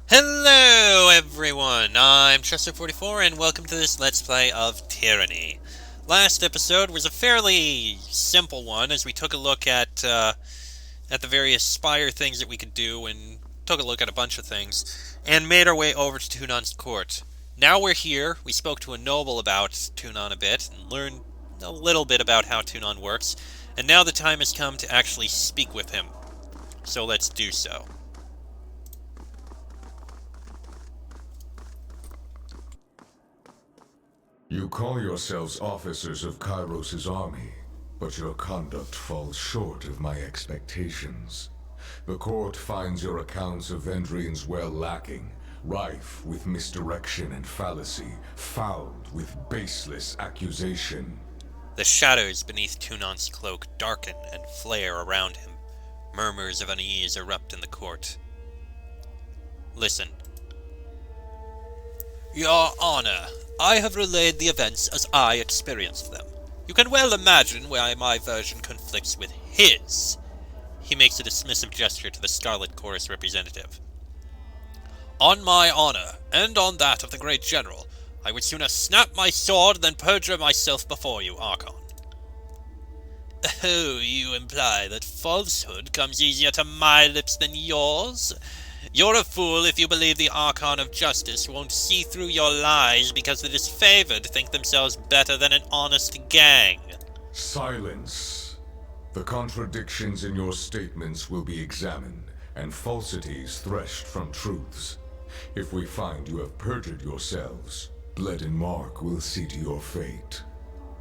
Hello everyone, I'm Chester44 and welcome to this Let's Play of Tyranny. Last episode was a fairly simple one as we took a look at the various spire things that we could do and took a look at a bunch of things and made our way over to Tunon's court. Now we're here, we spoke to a noble about Tunon a bit and learned a little bit about how Tunon works, and now the time has come to actually speak with him. So let's do so. You call yourselves officers of Kairos' army, but your conduct falls short of my expectations. The court finds your accounts of Vendrian's well lacking, rife with misdirection and fallacy, fouled with baseless accusation. The shadows beneath Tunon's cloak darken and flare around him. Murmurs of unease erupt in the court. Listen. Your Honor, I have relayed the events as I experienced them. You can well imagine why my version conflicts with his. He makes a dismissive gesture to the Scarlet Chorus representative. On my honor, and on that of the great general, I would sooner snap my sword than perjure myself before you, Archon. Oh, you imply that falsehood comes easier to my lips than yours? You're a fool if you believe the Archon of Justice won't see through your lies because the disfavored think themselves better than an honest gang. Silence. The contradictions in your statements will be examined, and falsities threshed from truths. If we find you have perjured yourselves, Bled and Mark will see to your fate.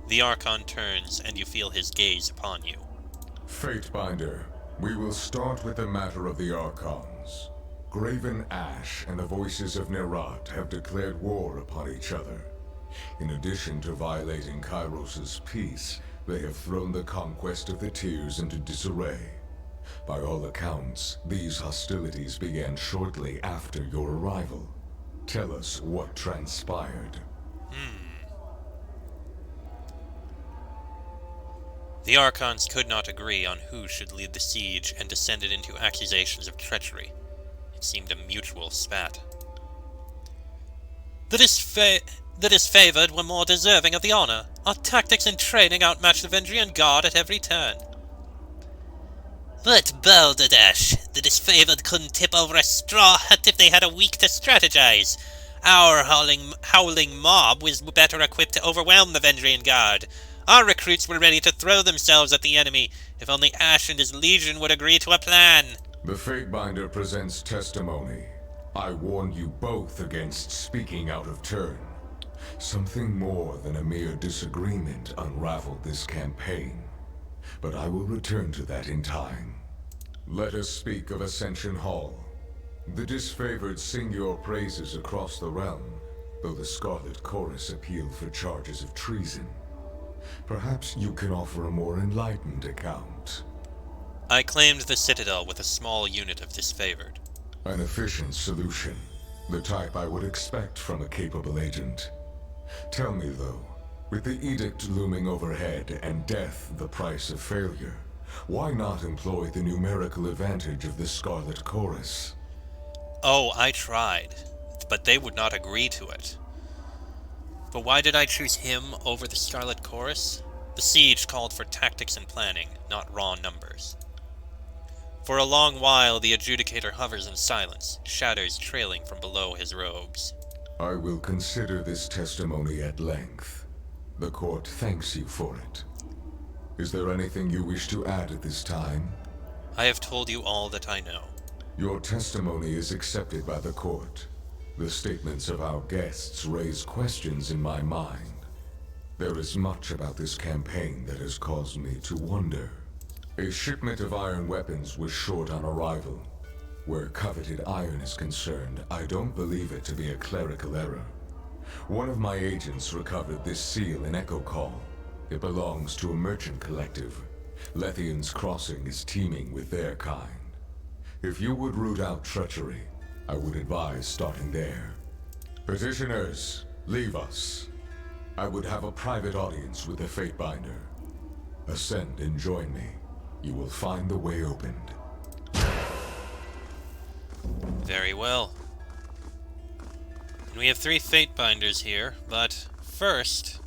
The Archon turns, and you feel his gaze upon you. Fatebinder, we will start with the matter of the Archons. Graven Ash and the Voices of Nerat have declared war upon each other. In addition to violating Kairos' peace, they have thrown the conquest of the Tears into disarray. By all accounts, these hostilities began shortly after your arrival. Tell us what transpired. The Archons could not agree on who should lead the siege and descended into accusations of treachery. It seemed a mutual spat. The disfavored were more deserving of the honor. Our tactics and training outmatched the Vendrian Guard at every turn. But balderdash, the disfavored couldn't tip over a straw hut if they had a week to strategize. Our howling mob was better equipped to overwhelm the Vendrian Guard. Our recruits were ready to throw themselves at the enemy, if only Ash and his legion would agree to a plan. The Fatebinder presents testimony. I warn you both against speaking out of turn. Something more than a mere disagreement unraveled this campaign. But I will return to that in time. Let us speak of Ascension Hall. The disfavored sing your praises across the realm, though the Scarlet Chorus appealed for charges of treason. Perhaps you can offer a more enlightened account. I claimed the Citadel with a small unit of disfavored. An efficient solution, the type I would expect from a capable agent. Tell me though, with the edict looming overhead and death the price of failure, why not employ the numerical advantage of the Scarlet Chorus? Oh, I tried, but they would not agree to it. But why did I choose him over the Scarlet Chorus? The siege called for tactics and planning, not raw numbers. For a long while, the adjudicator hovers in silence, shadows trailing from below his robes. I will consider this testimony at length. The court thanks you for it. Is there anything you wish to add at this time? I have told you all that I know. Your testimony is accepted by the court. The statements of our guests raise questions in my mind. There is much about this campaign that has caused me to wonder. A shipment of iron weapons was short on arrival. Where coveted iron is concerned, I don't believe it to be a clerical error. One of my agents recovered this seal in Echo Call. It belongs to a merchant collective. Lethian's Crossing is teeming with their kind. If you would root out treachery, I would advise starting there. Petitioners, leave us. I would have a private audience with the Fatebinder. Ascend and join me. You will find the way opened. Very well. And we have 3 Fate Binders here, but first,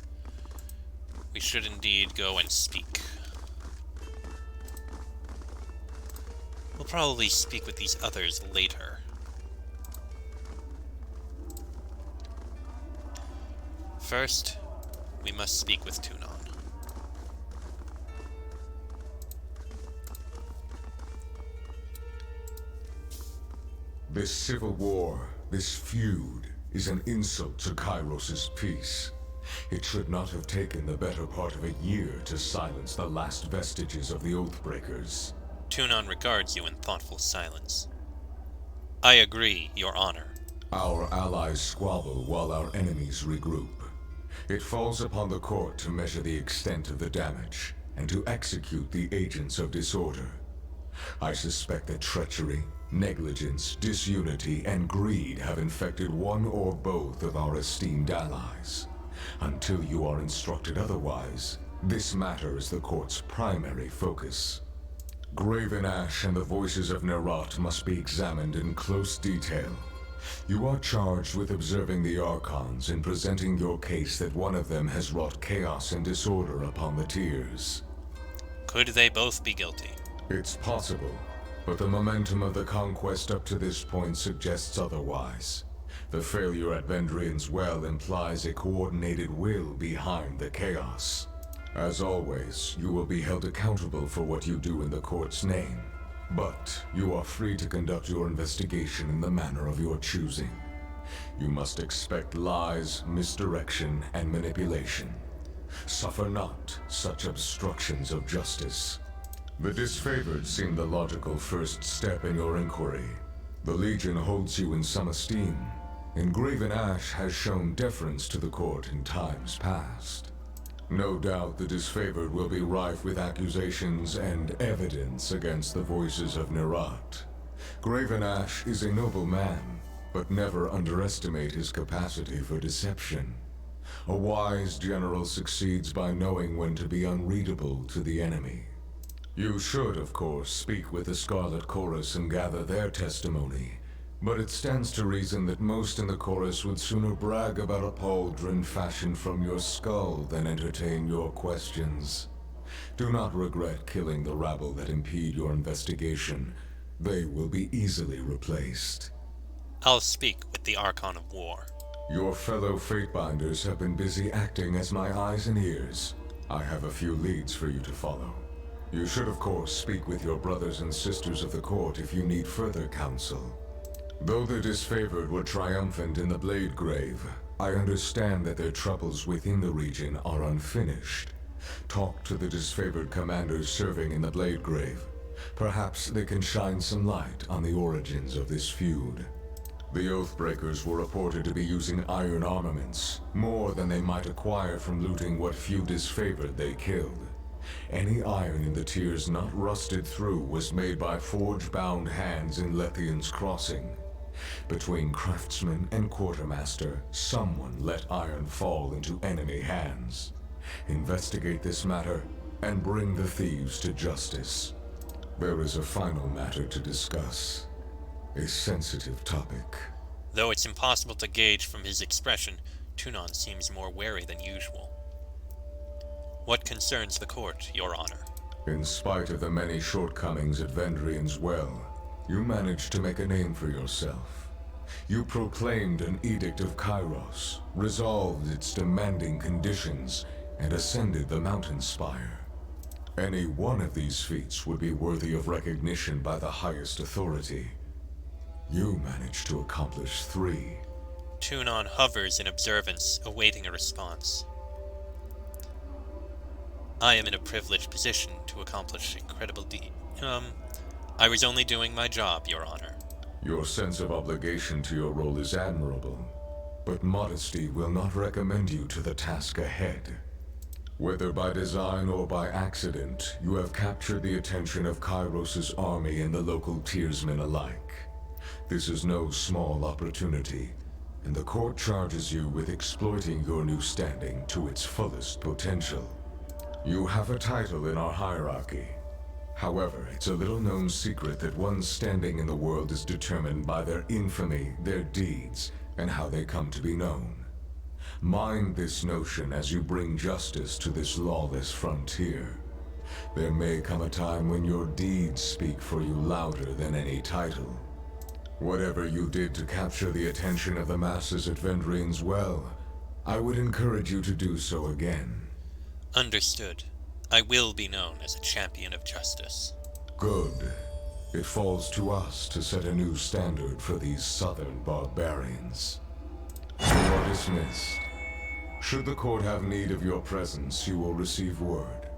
we should indeed go and speak. We'll probably speak with these others later. First, we must speak with Tunon. This civil war, this feud, is an insult to Kairos' peace. It should not have taken the better part of a year to silence the last vestiges of the Oathbreakers. Tunon regards you in thoughtful silence. I agree, Your Honor. Our allies squabble while our enemies regroup. It falls upon the court to measure the extent of the damage, and to execute the agents of disorder. I suspect that treachery, negligence, disunity, and greed have infected one or both of our esteemed allies. Until you are instructed otherwise, this matter is the court's primary focus. Graven Ash and the voices of Nerat must be examined in close detail. You are charged with observing the Archons and presenting your case that one of them has wrought chaos and disorder upon the Tiers. Could they both be guilty? It's possible, but the momentum of the conquest up to this point suggests otherwise. The failure at Vendrian's Well implies a coordinated will behind the chaos. As always, you will be held accountable for what you do in the court's name. But you are free to conduct your investigation in the manner of your choosing. You must expect lies, misdirection, and manipulation. Suffer not such obstructions of justice. The disfavored seem the logical first step in your inquiry. The Legion holds you in some esteem, and Graven Ash has shown deference to the court in times past. No doubt the disfavored will be rife with accusations and evidence against the voices of Nerat. Graven Ash is a noble man, but never underestimate his capacity for deception. A wise general succeeds by knowing when to be unreadable to the enemy. You should, of course, speak with the Scarlet Chorus and gather their testimony, but it stands to reason that most in the chorus would sooner brag about a pauldron fashioned from your skull than entertain your questions. Do not regret killing the rabble that impede your investigation. They will be easily replaced. I'll speak with the Archon of War. Your fellow Fatebinders have been busy acting as my eyes and ears. I have a few leads for you to follow. You should, of course, speak with your brothers and sisters of the court if you need further counsel. Though the disfavored were triumphant in the Blade Grave, I understand that their troubles within the region are unfinished. Talk to the disfavored commanders serving in the Blade Grave. Perhaps they can shine some light on the origins of this feud. The Oathbreakers were reported to be using iron armaments, more than they might acquire from looting what few disfavored they killed. Any iron in the Tiers not rusted through was made by forge-bound hands in Lethian's Crossing. Between craftsman and quartermaster, someone let iron fall into enemy hands. Investigate this matter and bring the thieves to justice. There is a final matter to discuss. A sensitive topic. Though it's impossible to gauge from his expression, Tunon seems more wary than usual. What concerns the court, Your Honor? In spite of the many shortcomings at Vendrian's Well, you managed to make a name for yourself. You proclaimed an Edict of Kairos, resolved its demanding conditions, and ascended the mountain spire. Any one of these feats would be worthy of recognition by the highest authority. You managed to accomplish 3. Tunon hovers in observance, awaiting a response. I am in a privileged position to accomplish incredible I was only doing my job, Your Honor. Your sense of obligation to your role is admirable, but modesty will not recommend you to the task ahead. Whether by design or by accident, you have captured the attention of Kairos' army and the local Tiersmen alike. This is no small opportunity, and the court charges you with exploiting your new standing to its fullest potential. You have a title in our hierarchy. However, it's a little-known secret that one's standing in the world is determined by their infamy, their deeds, and how they come to be known. Mind this notion as you bring justice to this lawless frontier. There may come a time when your deeds speak for you louder than any title. Whatever you did to capture the attention of the masses at Vendrian's Well, I would encourage you to do so again. Understood. I will be known as a champion of justice. Good. It falls to us to set a new standard for these southern barbarians. You are dismissed. Should the court have need of your presence, you will receive word.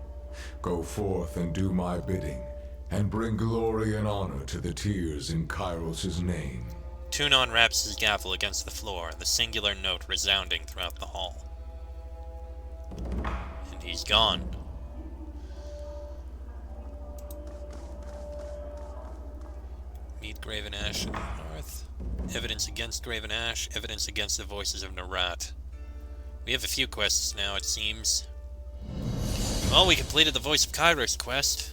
Go forth and do my bidding, and bring glory and honor to the tears in Kairos' name. Tunon raps his gavel against the floor, the singular note resounding throughout the hall. And he's gone. Meet Graven Ash in the north. Evidence against Graven Ash, evidence against the voices of Narat. We have a few quests now, it seems. Well, we completed the Voice of Kairos quest.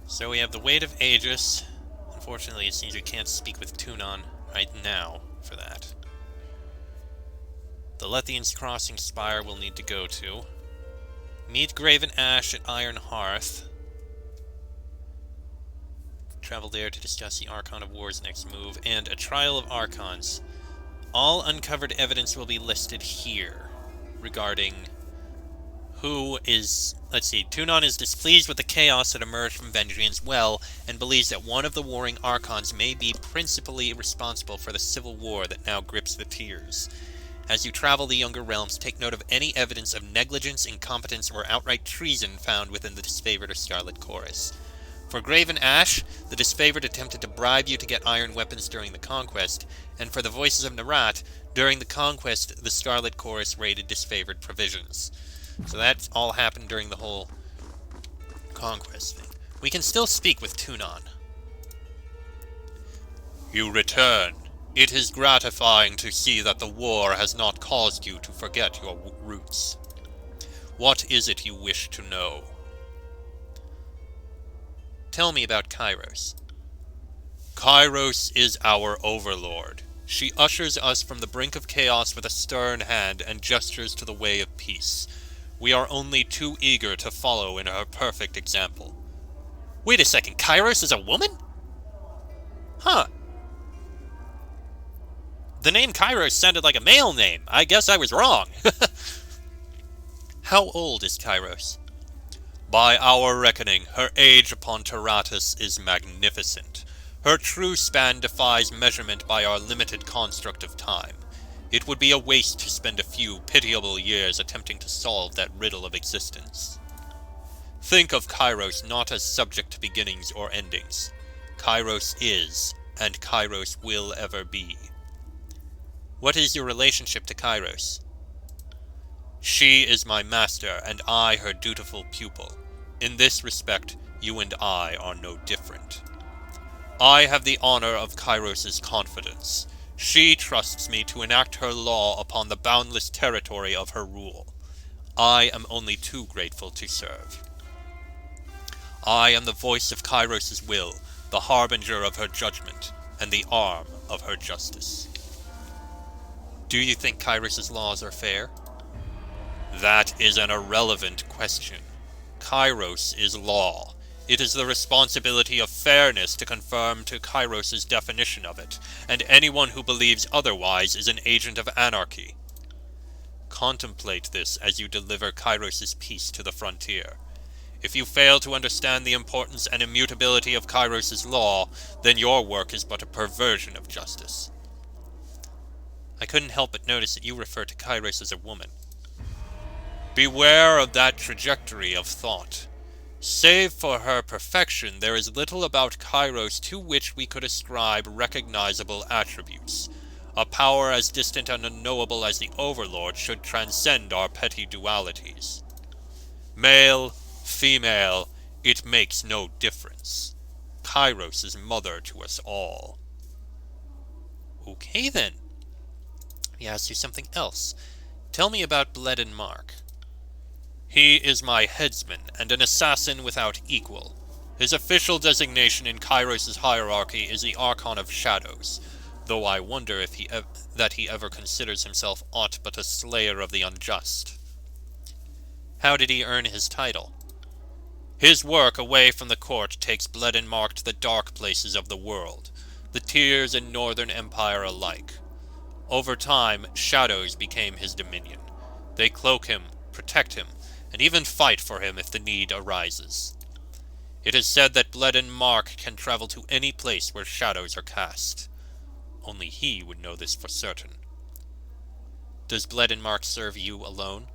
So we have the Weight of Aegis. Unfortunately, it seems we can't speak with Tunon right now for that. The Lethian's Crossing Spire we'll need to go to. Meet Graven Ash at Iron Hearth. Travel there to discuss the Archon of War's next move, and a Trial of Archons. All uncovered evidence will be listed here regarding who is... Let's see, Tunon is displeased with the chaos that emerged from Vendrian's Well, and believes that one of the warring Archons may be principally responsible for the civil war that now grips the Tears. As you travel the Younger Realms, take note of any evidence of negligence, incompetence, or outright treason found within the disfavored or Scarlet Chorus. For Graven Ash, the disfavored attempted to bribe you to get iron weapons during the conquest, and for the Voices of Narat, during the conquest, the Scarlet Chorus raided disfavored provisions. So that all happened during the whole conquest thing. We can still speak with Tunon. You return. It is gratifying to see that the war has not caused you to forget your roots. What is it you wish to know? Tell me about Kairos. Kairos is our overlord. She ushers us from the brink of chaos with a stern hand and gestures to the way of peace. We are only too eager to follow in her perfect example. Wait a second, Kairos is a woman? Huh. The name Kairos sounded like a male name. I guess I was wrong. How old is Kairos? By our reckoning, her age upon Taratus is magnificent. Her true span defies measurement by our limited construct of time. It would be a waste to spend a few pitiable years attempting to solve that riddle of existence. Think of Kairos not as subject to beginnings or endings. Kairos is, and Kairos will ever be. What is your relationship to Kairos? She is my master, and I her dutiful pupil. In this respect, you and I are no different. I have the honor of Kairos' confidence. She trusts me to enact her law upon the boundless territory of her rule. I am only too grateful to serve. I am the voice of Kairos' will, the harbinger of her judgment, and the arm of her justice. Do you think Kairos' laws are fair? That is an irrelevant question. Kairos is law. It is the responsibility of fairness to conform to Kairos' definition of it, and anyone who believes otherwise is an agent of anarchy. Contemplate this as you deliver Kairos' peace to the frontier. If you fail to understand the importance and immutability of Kairos' law, then your work is but a perversion of justice. I couldn't help but notice that you refer to Kairos as a woman. Beware of that trajectory of thought. Save for her perfection, there is little about Kairos to which we could ascribe recognizable attributes. A power as distant and unknowable as the Overlord should transcend our petty dualities. Male, female, it makes no difference. Kairos is mother to us all. Okay then. Let me ask you something else. Tell me about Bled and Mark. He is my headsman and an assassin without equal. His official designation in Kairos' hierarchy is the Archon of Shadows, though I wonder if that he ever considers himself aught but a slayer of the unjust. How did he earn his title? His work away from the court takes Bledin Mark to the dark places of the world, the Tears and Northern Empire alike. Over time, shadows became his dominion. They cloak him, protect him, and even fight for him if the need arises. It is said that Bledin Mark can travel to any place where shadows are cast. Only he would know this for certain. Does Bledin Mark serve you alone?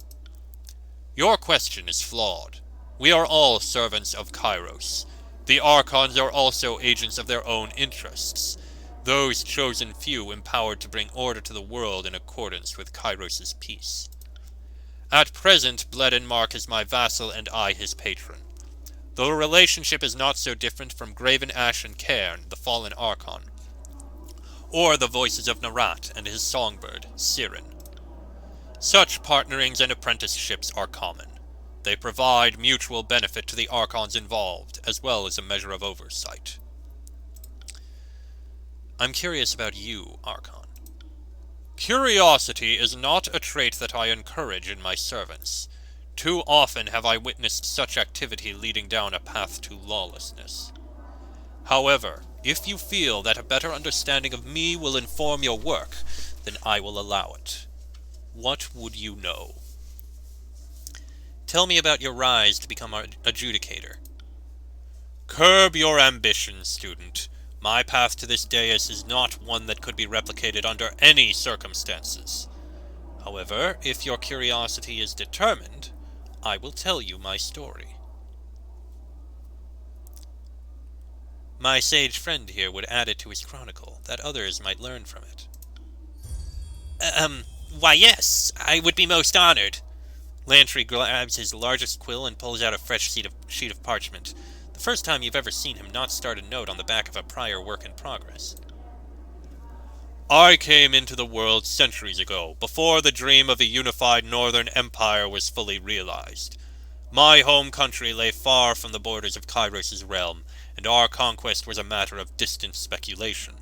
Your question is flawed. We are all servants of Kairos. The Archons are also agents of their own interests, those chosen few empowered to bring order to the world in accordance with Kairos' peace. At present, Bledin Mark is my vassal and I his patron. The relationship is not so different from Graven Ash and Cairn, the fallen Archon, or the voices of Narat and his songbird, Siren. Such partnerings and apprenticeships are common. They provide mutual benefit to the Archons involved, as well as a measure of oversight. I'm curious about you, Archon. Curiosity is not a trait that I encourage in my servants. Too often have I witnessed such activity leading down a path to lawlessness. However, if you feel that a better understanding of me will inform your work, then I will allow it. What would you know? Tell me about your rise to become an adjudicator. Curb your ambition, student. My path to this dais is not one that could be replicated under any circumstances. However, if your curiosity is determined, I will tell you my story. My sage friend here would add it to his chronicle, that others might learn from it. Why yes, I would be most honored. Lantry grabs his largest quill and pulls out a fresh sheet of parchment. The first time you've ever seen him not start a note on the back of a prior work in progress. I came into the world centuries ago, before the dream of a unified Northern Empire was fully realized. My home country lay far from the borders of Kairos' realm, and our conquest was a matter of distant speculation.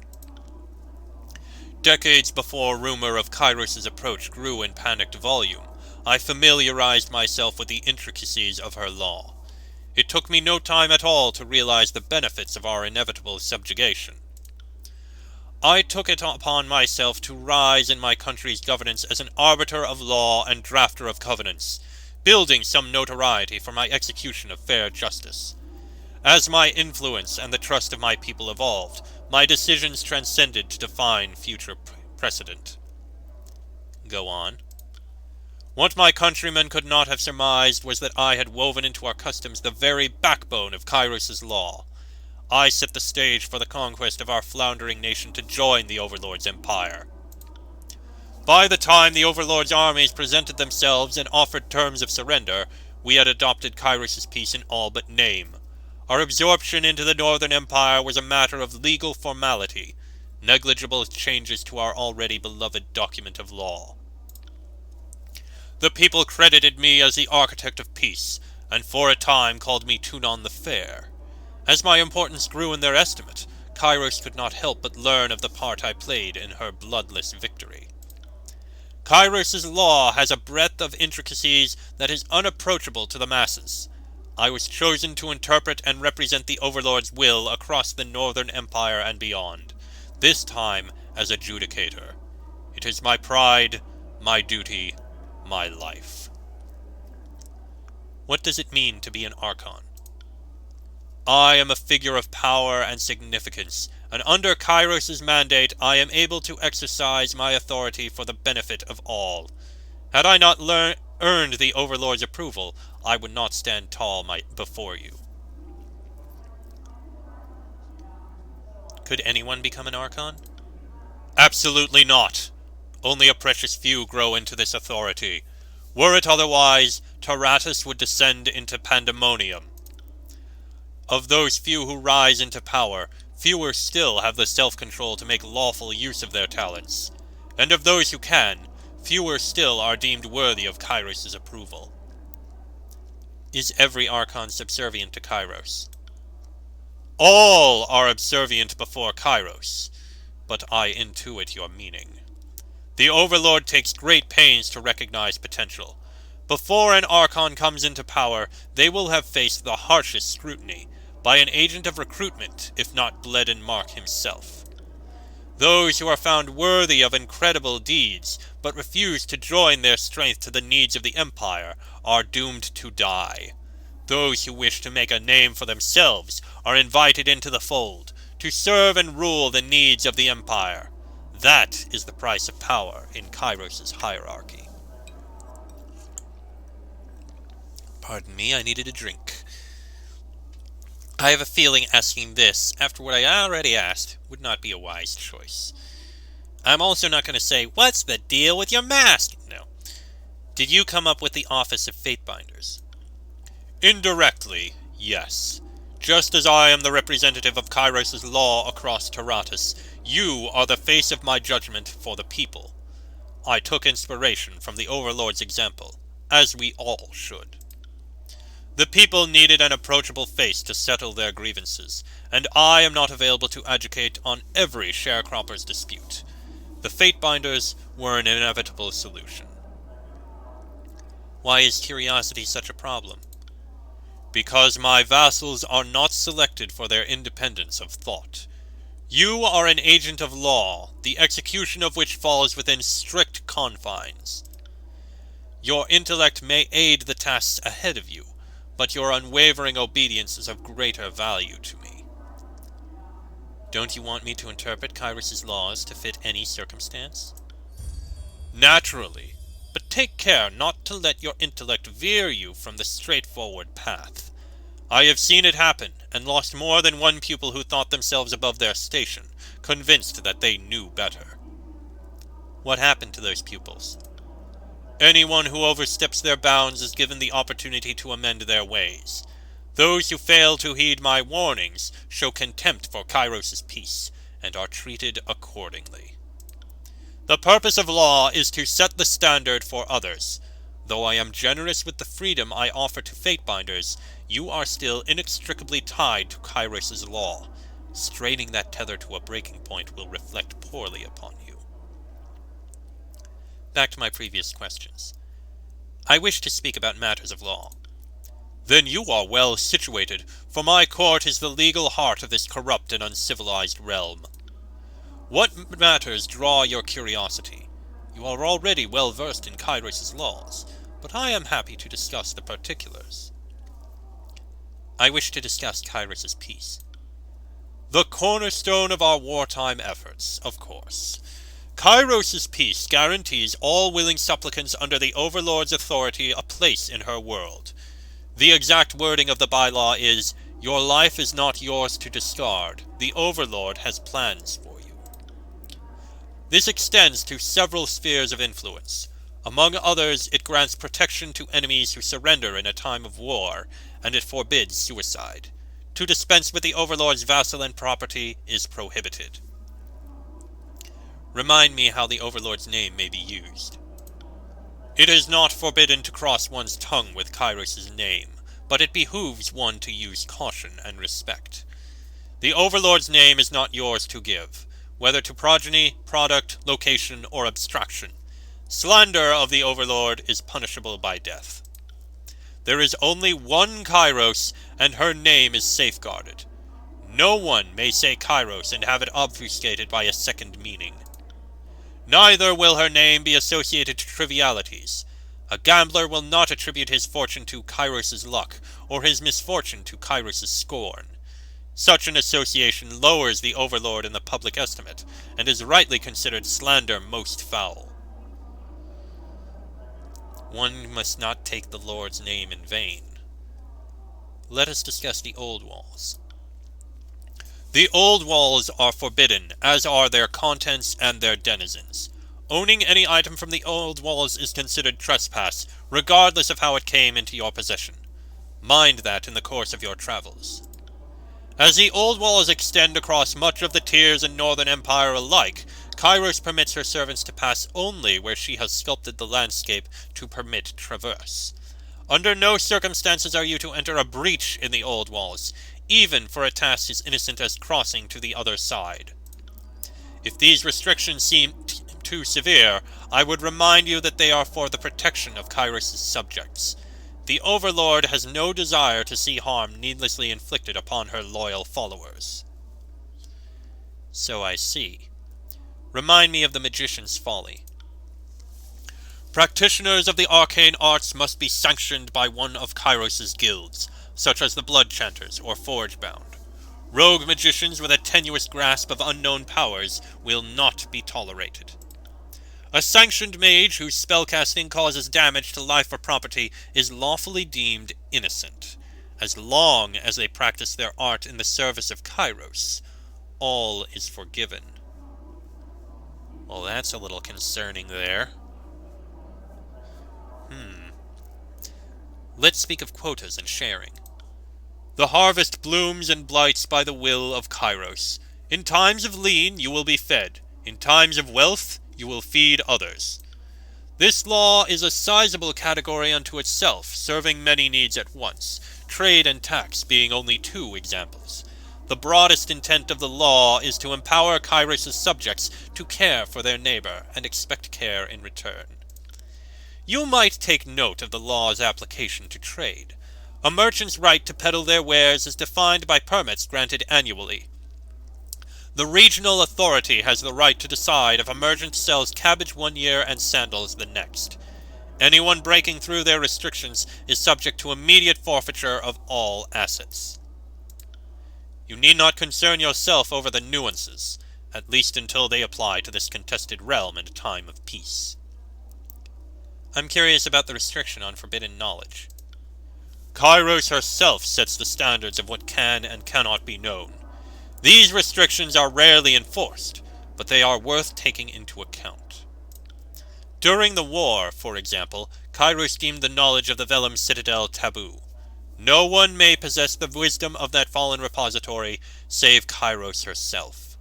Decades before rumor of Kairos' approach grew in panicked volume, I familiarized myself with the intricacies of her law. It took me no time at all to realize the benefits of our inevitable subjugation. I took it upon myself to rise in my country's governance as an arbiter of law and drafter of covenants, building some notoriety for my execution of fair justice. As my influence and the trust of my people evolved, my decisions transcended to define future precedent. Go on. What my countrymen could not have surmised was that I had woven into our customs the very backbone of Kairos' law. I set the stage for the conquest of our floundering nation to join the Overlord's empire. By the time the Overlord's armies presented themselves and offered terms of surrender, we had adopted Kairos' peace in all but name. Our absorption into the Northern Empire was a matter of legal formality, negligible changes to our already beloved document of law. The people credited me as the architect of peace, and for a time called me Tunon the Fair. As my importance grew in their estimate, Kairos could not help but learn of the part I played in her bloodless victory. Kairos' law has a breadth of intricacies that is unapproachable to the masses. I was chosen to interpret and represent the Overlord's will across the Northern Empire and beyond, this time as adjudicator. It is my pride, my duty, my life. What does it mean to be an Archon? I am a figure of power and significance, and under Kairos' mandate I am able to exercise my authority for the benefit of all. Had I not earned the Overlord's approval, I would not stand tall before you. Could anyone become an Archon? Absolutely not. Only a precious few grow into this authority. Were it otherwise, Taratus would descend into pandemonium. Of those few who rise into power, fewer still have the self-control to make lawful use of their talents. And of those who can, fewer still are deemed worthy of Kairos' approval. Is every Archon subservient to Kairos? All are subservient before Kairos, but I intuit your meaning. The Overlord takes great pains to recognize potential. Before an Archon comes into power, they will have faced the harshest scrutiny by an agent of recruitment, if not Bled Mark himself. Those who are found worthy of incredible deeds, but refuse to join their strength to the needs of the Empire, are doomed to die. Those who wish to make a name for themselves are invited into the fold, to serve and rule the needs of the Empire. That is the price of power in Kairos' hierarchy. Pardon me, I needed a drink. I have a feeling asking this, after what I already asked, would not be a wise choice. I'm also not going to say, "What's the deal with your mask?" No. Did you come up with the Office of Fatebinders? Indirectly, yes. Just as I am the representative of Kairos' law across Taratus, you are the face of my judgment for the people. I took inspiration from the Overlord's example, as we all should. The people needed an approachable face to settle their grievances, and I am not available to educate on every sharecropper's dispute. The Fatebinders were an inevitable solution. Why is curiosity such a problem? Because my vassals are not selected for their independence of thought. You are an agent of law, the execution of which falls within strict confines. Your intellect may aid the tasks ahead of you, but your unwavering obedience is of greater value to me. Don't you want me to interpret Kairos' laws to fit any circumstance? Naturally, but take care not to let your intellect veer you from the straightforward path. I have seen it happen, and lost more than one pupil who thought themselves above their station, convinced that they knew better. What happened to those pupils? Anyone who oversteps their bounds is given the opportunity to amend their ways. Those who fail to heed my warnings show contempt for Kairos' peace, and are treated accordingly. The purpose of law is to set the standard for others. Though I am generous with the freedom I offer to Fatebinders, you are still inextricably tied to Kairos' law. Straining that tether to a breaking point will reflect poorly upon you. Back to my previous questions. I wish to speak about matters of law. Then you are well situated, for my court is the legal heart of this corrupt and uncivilized realm. What matters draw your curiosity? You are already well versed in Kairos' laws, but I am happy to discuss the particulars. I wish to discuss Kairos' peace. The cornerstone of our wartime efforts, of course. Kairos' peace guarantees all willing supplicants under the Overlord's authority a place in her world. The exact wording of the bylaw is, "Your life is not yours to discard. The Overlord has plans for you." This extends to several spheres of influence. Among others, it grants protection to enemies who surrender in a time of war, and it forbids suicide. To dispense with the Overlord's vassal and property is prohibited. Remind me how the Overlord's name may be used. It is not forbidden to cross one's tongue with Kairos' name, but it behooves one to use caution and respect. The Overlord's name is not yours to give, whether to progeny, product, location, or abstraction. Slander of the Overlord is punishable by death. There is only one Kairos, and her name is safeguarded. No one may say Kairos and have it obfuscated by a second meaning. Neither will her name be associated to trivialities. A gambler will not attribute his fortune to Kairos' luck, or his misfortune to Kairos' scorn. Such an association lowers the Overlord in the public estimate, and is rightly considered slander most foul. One must not take the Lord's name in vain. Let us discuss the Old Walls. The Old Walls are forbidden, as are their contents and their denizens. Owning any item from the Old Walls is considered trespass, regardless of how it came into your possession. Mind that in the course of your travels. As the Old Walls extend across much of the tiers and Northern Empire alike, Kairos permits her servants to pass only where she has sculpted the landscape to permit traverse. Under no circumstances are you to enter a breach in the old walls, even for a task as innocent as crossing to the other side. If these restrictions seem too severe, I would remind you that they are for the protection of Kairos' subjects. The Overlord has no desire to see harm needlessly inflicted upon her loyal followers. So I see. Remind me of the magician's folly. Practitioners of the arcane arts must be sanctioned by one of Kairos' guilds, such as the Blood Chanters or Forgebound. Rogue magicians with a tenuous grasp of unknown powers will not be tolerated. A sanctioned mage whose spellcasting causes damage to life or property is lawfully deemed innocent, as long as they practice their art in the service of Kairos. All is forgiven. Well, that's a little concerning there. Let's speak of quotas and sharing. The harvest blooms and blights by the will of Kairos. In times of lean you will be fed. In times of wealth you will feed others. This law is a sizable category unto itself, serving many needs at once, trade and tax being only two examples. The broadest intent of the law is to empower Kairos' subjects to care for their neighbor and expect care in return. You might take note of the law's application to trade. A merchant's right to peddle their wares is defined by permits granted annually. The regional authority has the right to decide if a merchant sells cabbage one year and sandals the next. Anyone breaking through their restrictions is subject to immediate forfeiture of all assets. You need not concern yourself over the nuances, at least until they apply to this contested realm in a time of peace. I'm curious about the restriction on forbidden knowledge. Kairos herself sets the standards of what can and cannot be known. These restrictions are rarely enforced, but they are worth taking into account. During the war, for example, Kairos deemed the knowledge of the Vellum Citadel taboo. No one may possess the wisdom of that fallen repository, save Kairos herself.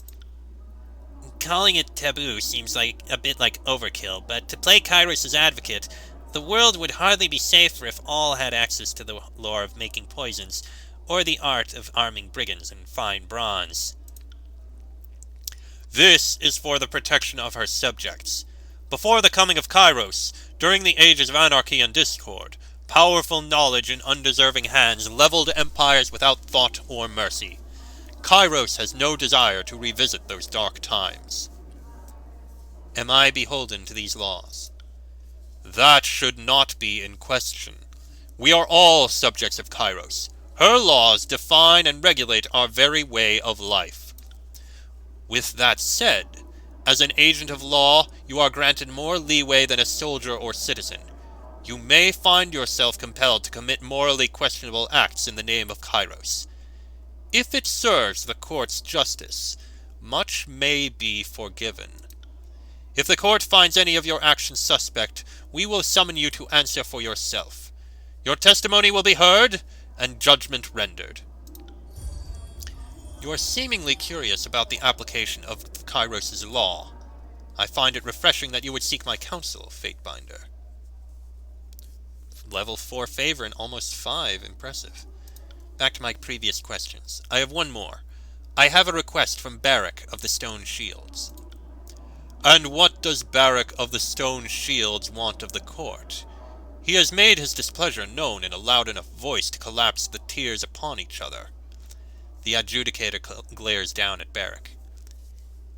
Calling it taboo seems like a bit like overkill, but to play Kairos' advocate, the world would hardly be safer if all had access to the lore of making poisons, or the art of arming brigands in fine bronze. This is for the protection of her subjects. Before the coming of Kairos, during the ages of anarchy and discord, powerful knowledge in undeserving hands leveled empires without thought or mercy. Kairos has no desire to revisit those dark times. Am I beholden to these laws? That should not be in question. We are all subjects of Kairos. Her laws define and regulate our very way of life. With that said, as an agent of law, you are granted more leeway than a soldier or citizen. You may find yourself compelled to commit morally questionable acts in the name of Kairos. If it serves the court's justice, much may be forgiven. If the court finds any of your actions suspect, we will summon you to answer for yourself. Your testimony will be heard, and judgment rendered. You are seemingly curious about the application of Kairos' law. I find it refreshing that you would seek my counsel, Fatebinder. Level 4 favor and almost 5, impressive. Back to my previous questions. I have one more. I have a request from Barak of the Stone Shields. And what does Barak of the Stone Shields want of the court? He has made his displeasure known in a loud enough voice to collapse the tiers upon each other. The adjudicator glares down at Barak.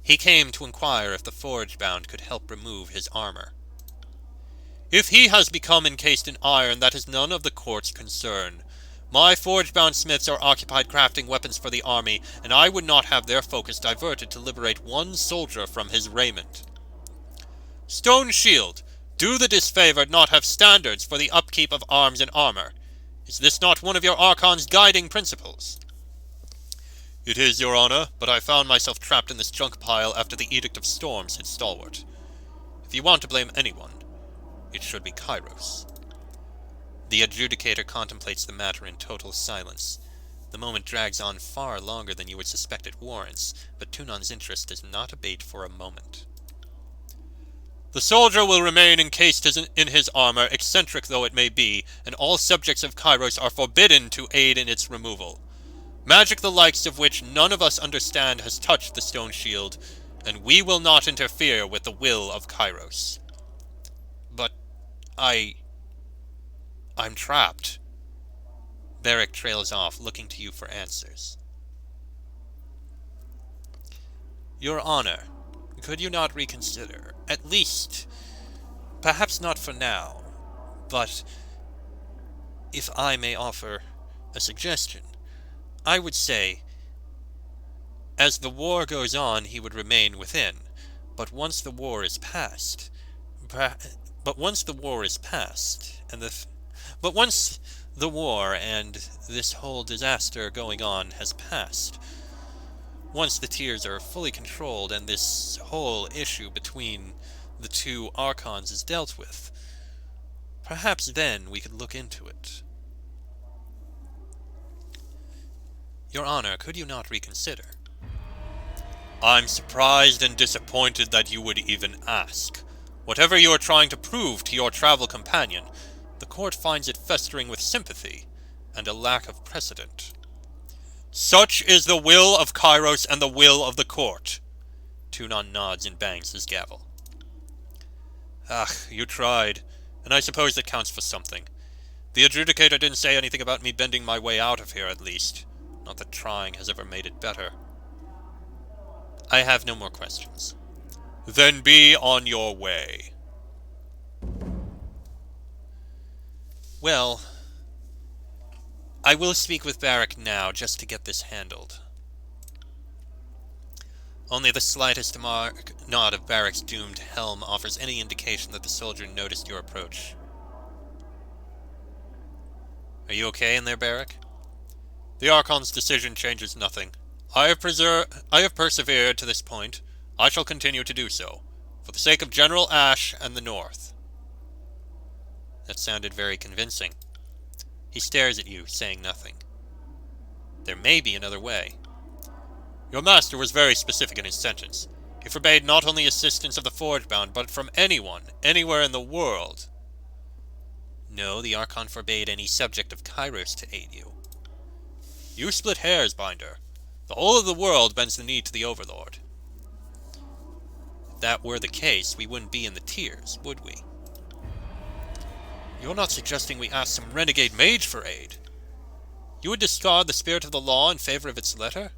He came to inquire if the Forgebound could help remove his armor. If he has become encased in iron, that is none of the court's concern. My Forgebound smiths are occupied crafting weapons for the army, and I would not have their focus diverted to liberate one soldier from his raiment. Stone Shield, do the disfavored not have standards for the upkeep of arms and armor? Is this not one of your Archon's guiding principles? It is, Your Honor, but I found myself trapped in this junk pile after the Edict of Storms hit Stalwart. If you want to blame anyone, it should be Kairos. The adjudicator contemplates the matter in total silence. The moment drags on far longer than you would suspect it warrants, but Tunon's interest does not abate for a moment. The soldier will remain encased in his armor, eccentric though it may be, and all subjects of Kairos are forbidden to aid in its removal. Magic the likes of which none of us understand has touched the stone shield, and we will not interfere with the will of Kairos. But I'm trapped. Beric trails off, looking to you for answers. Your Honor, could you not reconsider? At least, perhaps not for now, but if I may offer a suggestion, I would say, as the war goes on, he would remain within, but once the war is past, but once the war is past, but once the war and this whole disaster going on has passed, once the tiers are fully controlled and this whole issue between the two Archons is dealt with, perhaps then we could look into it. Your Honor, could you not reconsider? I'm surprised and disappointed that you would even ask. Whatever you are trying to prove to your travel companion, the court finds it festering with sympathy and a lack of precedent. Such is the will of Kairos and the will of the court. Tunon nods and bangs his gavel. You tried, and I suppose that counts for something. The adjudicator didn't say anything about me bending my way out of here, at least. Not that trying has ever made it better. I have no more questions. Then be on your way. Well, I will speak with Beric now, just to get this handled. Only the slightest nod of Beric's doomed helm offers any indication that the soldier noticed your approach. Are you okay in there, Beric? The Archon's decision changes nothing. I have persevered to this point. I shall continue to do so, for the sake of General Ash and the North. That sounded very convincing. He stares at you, saying nothing. There may be another way. Your master was very specific in his sentence. He forbade not only assistance of the Forgebound, but from anyone, anywhere in the world. No, the Archon forbade any subject of Kairos to aid you. You split hairs, Binder. The whole of the world bends the knee to the Overlord. If that were the case, we wouldn't be in the tiers, would we? You're not suggesting we ask some renegade mage for aid? You would discard the spirit of the law in favor of its letter?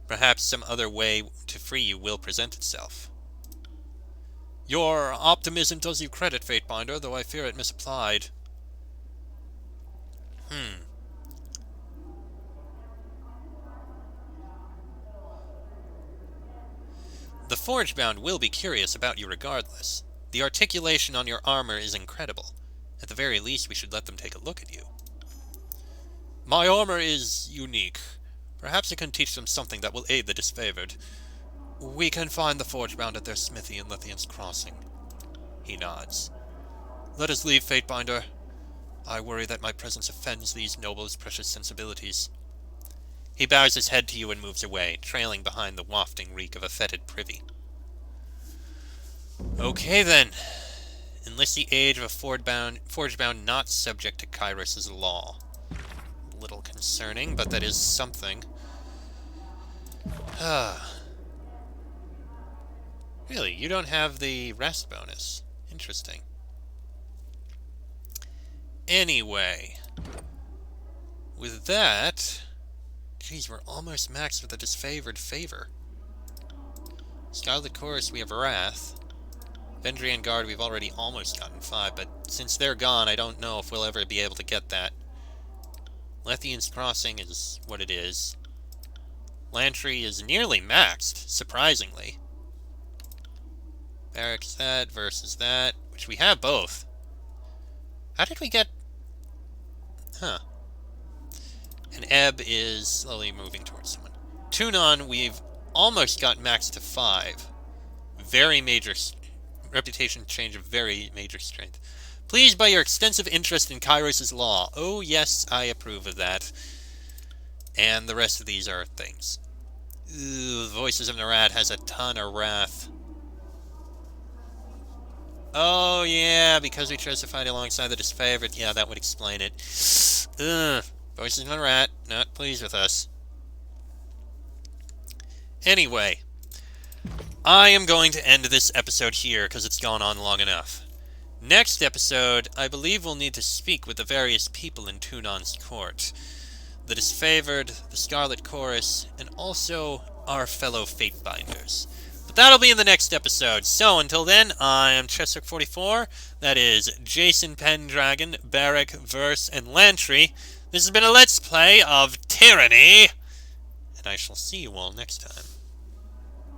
Perhaps some other way to free you will present itself. Your optimism does you credit, Fatebinder, though I fear it misapplied. The Forgebound will be curious about you regardless. The articulation on your armor is incredible. At the very least, we should let them take a look at you. My armor is unique. Perhaps I can teach them something that will aid the disfavored. We can find the Forgebound at their smithy in Lithian's Crossing. He nods. Let us leave, Fatebinder. I worry that my presence offends these nobles' precious sensibilities. He bows his head to you and moves away, trailing behind the wafting reek of a fetid privy. Okay then. Enlist the age of a Forgebound not subject to Kairos' law. A little concerning, but that is something. Really, you don't have the rest bonus. Interesting. Anyway, with that, geez, we're almost maxed with a disfavored favor. Scarlet Chorus, we have Wrath. Vendrian Guard, we've already almost gotten 5, but since they're gone, I don't know if we'll ever be able to get that. Lithian's Crossing is what it is. Lantry is nearly maxed, surprisingly. Barracks that versus that, which we have both. How did we get... Huh. And Ebb is slowly moving towards someone. Tunon, we've almost got maxed to 5. Very major... reputation change of very major strength. Pleased by your extensive interest in Kairos' law. Oh yes, I approve of that. And the rest of these are things. Ooh, Voices of Narad has a ton of wrath. Oh, yeah, because we chose to fight alongside the disfavored. Yeah, that would explain it. Ugh. Voices of a rat, not pleased with us. Anyway, I am going to end this episode here because it's gone on long enough. Next episode, I believe we'll need to speak with the various people in Tunon's court. The disfavored, the Scarlet Chorus, and also our fellow Fatebinders. But that'll be in the next episode. So until then, I am Chester44. That is Jason Pendragon, Barrack, Verse, and Lantry. This has been a Let's Play of Tyranny, and I shall see you all next time.